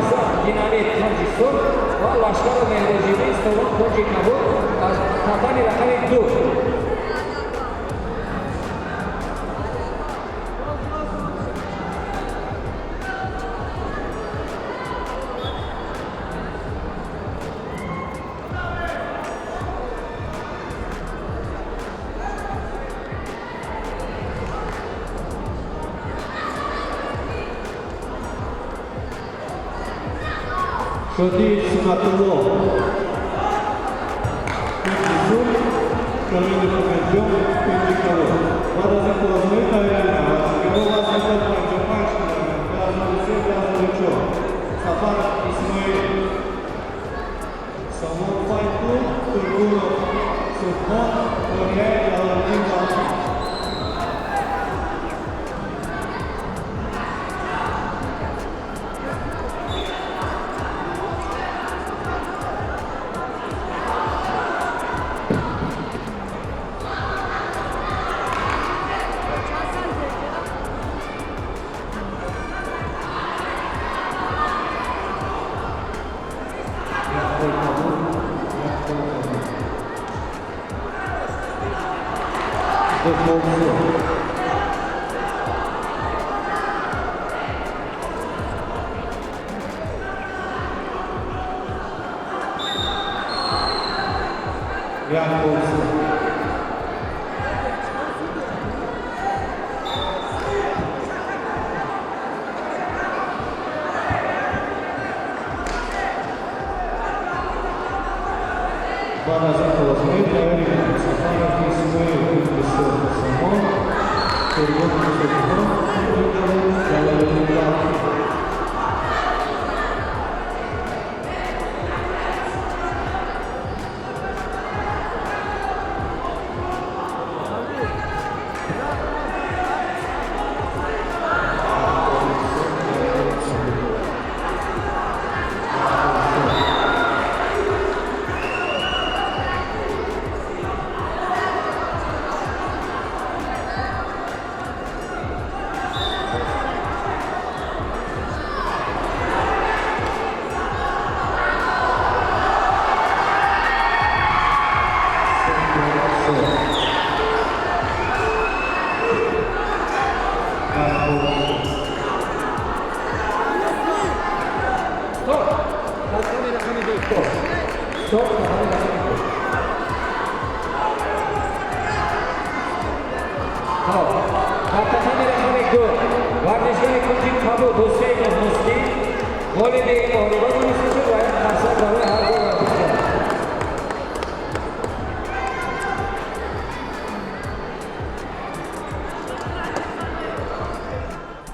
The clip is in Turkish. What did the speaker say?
Kaza, Dinamit, Manjisur, va Lashkar Mehrojini, Stovan, Koji Kabul, Tatani Rakami Du. Shoti Sunatulo. Manjisur, Caminho de Convenção, Indicador. Rodas em closement, Ayrana. Gebola Central Project Marshall, Gazan Hüseyin, Gazan Uço. Safar İsmail. Samon Faytu, Turguno, Sufman, Konya, Yalanın Gazan. Barajın kolasını Ayrana. Safar İsmail, Samon, Turguno, Indicador, Yalanın Gazan. Holiday or